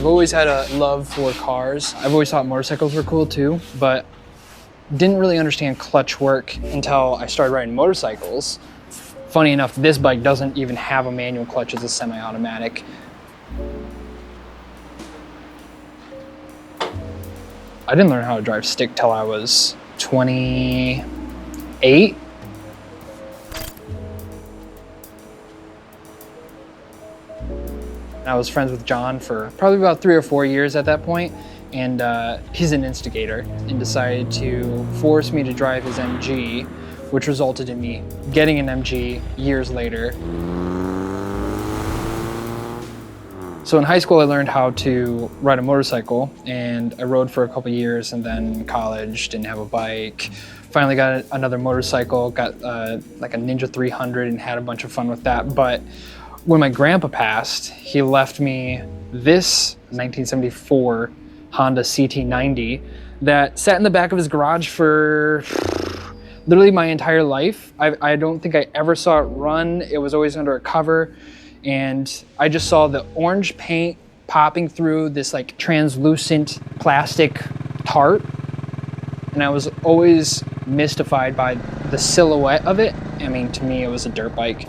I've always had a love for cars. I've always thought motorcycles were cool too, but didn't really understand clutch work until I started riding motorcycles. Funny enough, this bike doesn't even have a manual clutch, it's a semi-automatic. I didn't learn how to drive stick till I was 28. I was friends with John for probably about 3 or 4 years at that point, and he's an instigator and decided to force me to drive his MG, which resulted in me getting an MG years later. So in high school, I learned how to ride a motorcycle, and I rode for a couple years, and then in college, didn't have a bike. Finally got another motorcycle, got like a Ninja 300 and had a bunch of fun with that. But when my grandpa passed, he left me this 1974 Honda CT90 that sat in the back of his garage for literally my entire life. I don't think I ever saw it run. It was always under a cover. And I just saw the orange paint popping through this like translucent plastic tarp. And I was always mystified by the silhouette of it. I mean, to me, it was a dirt bike.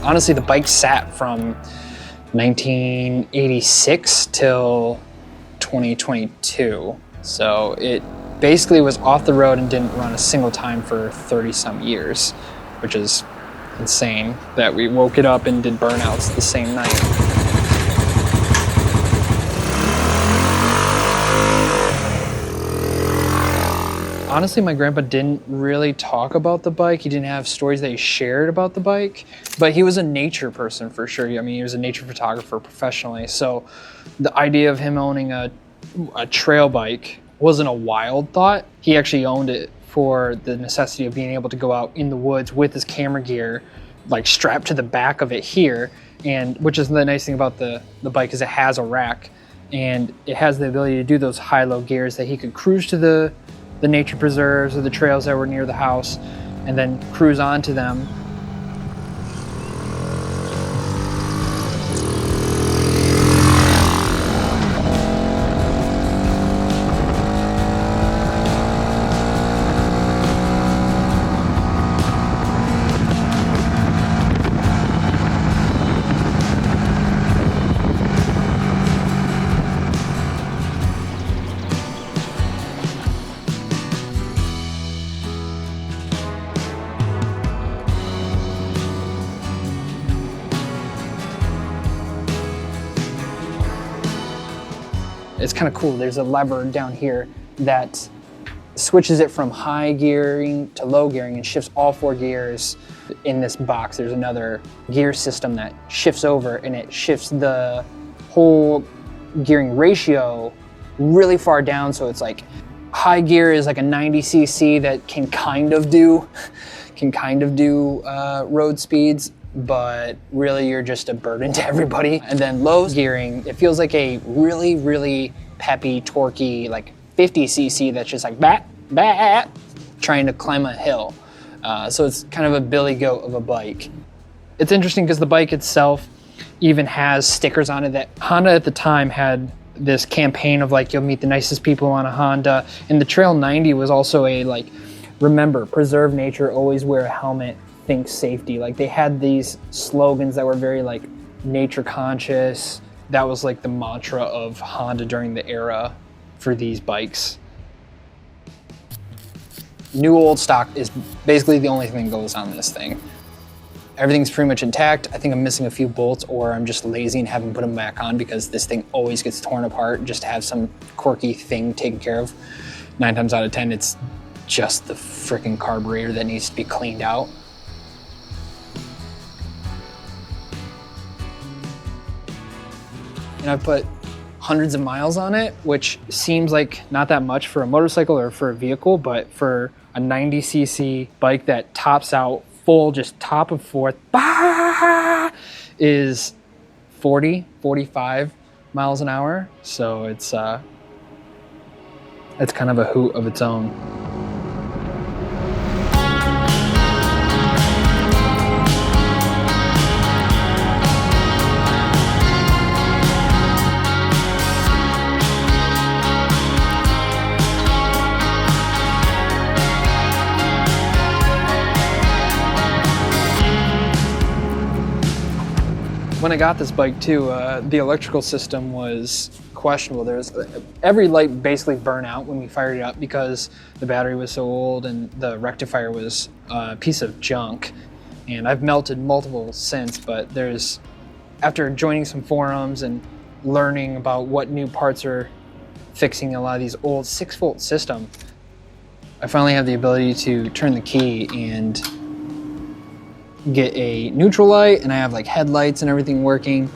Honestly, the bike sat from 1986 till 2022. So it basically was off the road and didn't run a single time for 30-some years, which is insane that we woke it up and did burnouts the same night. Honestly, my grandpa didn't really talk about the bike. He didn't have stories that he shared about the bike, but he was a nature person for sure. I mean, he was a nature photographer professionally. So the idea of him owning a trail bike wasn't a wild thought. He actually owned it for the necessity of being able to go out in the woods with his camera gear, like strapped to the back of it here. And which is the nice thing about the bike is it has a rack, and it has the ability to do those high-low gears that he could cruise to the nature preserves or the trails that were near the house and then cruise onto them. It's kind of cool. There's a lever down here that switches it from high gearing to low gearing and shifts all 4 gears. In this box, there's another gear system that shifts over, and it shifts the whole gearing ratio really far down. So it's like high gear is like a 90cc that can kind of do road speeds, but really you're just a burden to everybody. And then low gearing, it feels like a really, really peppy, torquey, like 50cc that's just like bat, trying to climb a hill. So it's kind of a billy goat of a bike. It's interesting because the bike itself even has stickers on it that Honda at the time had this campaign of like, you'll meet the nicest people on a Honda. And the Trail 90 was also a like, remember, preserve nature, always wear a helmet, think safety. Like they had these slogans that were very like nature conscious. That was like the mantra of Honda during the era for these bikes. New old stock is basically the only thing that goes on this thing. Everything's pretty much intact. I think I'm missing a few bolts, or I'm just lazy and haven't put them back on because this thing always gets torn apart just to have some quirky thing taken care of. 9 times out of 10, it's just the freaking carburetor that needs to be cleaned out. And I've put hundreds of miles on it, which seems like not that much for a motorcycle or for a vehicle, but for a 90cc bike that tops out full, just top and forth, is 40, 45 miles an hour. So it's kind of a hoot of its own. When I got this bike too, the electrical system was questionable. There was every light basically burned out when we fired it up because the battery was so old and the rectifier was a piece of junk. And I've melted multiple since, but after joining some forums and learning about what new parts are fixing a lot of these old 6-volt system, I finally have the ability to turn the key and get a neutral light, and I have like headlights and everything working.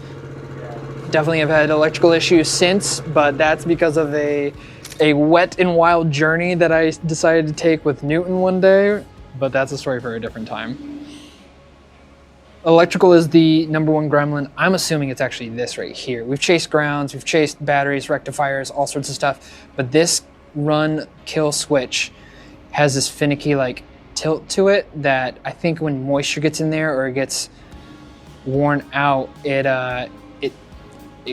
Definitely have had electrical issues since, but that's because of a wet and wild journey that I decided to take with Newton one day, but that's a story for a different time. Electrical is the #1 gremlin. I'm assuming it's actually this right here. We've chased grounds, we've chased batteries, rectifiers, all sorts of stuff, but this run kill switch has this finicky like tilt to it that I think when moisture gets in there or it gets worn out, it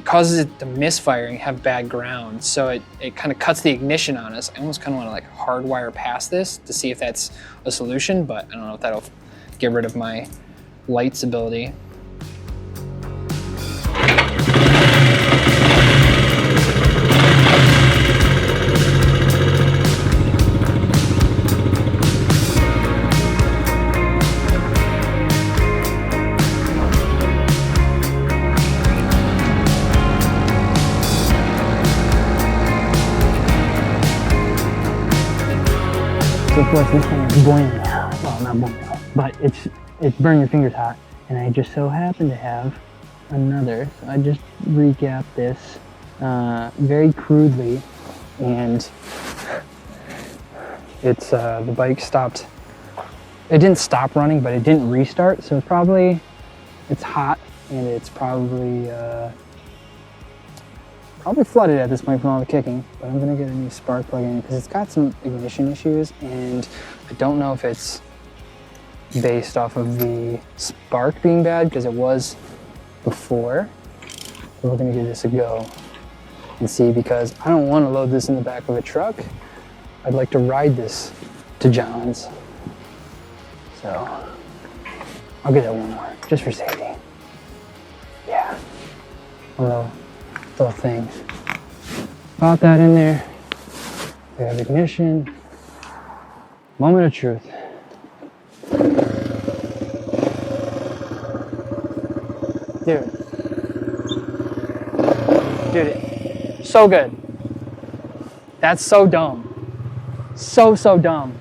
causes it to misfire and have bad ground. So it kind of cuts the ignition on us. I almost kind of want to like hardwire past this to see if that's a solution, but I don't know if that'll get rid of my lights ability. So of course this thing is boiling now. Well, not boiling now, but it's burning your fingers hot. And I just so happen to have another. So I just recapped this very crudely, and it's the bike stopped. It didn't stop running, but it didn't restart. So it's hot, and it's probably flooded at this point from all the kicking, but I'm gonna get a new spark plug in because it's got some ignition issues, and I don't know if it's based off of the spark being bad because it was before. So we're gonna give this a go and see, because I don't want to load this in the back of a truck. I'd like to ride this to John's. So I'll get that one more just for safety. Yeah, little thing. Pop that in there. We have ignition. Moment of truth. Dude, so good. That's so dumb. So dumb.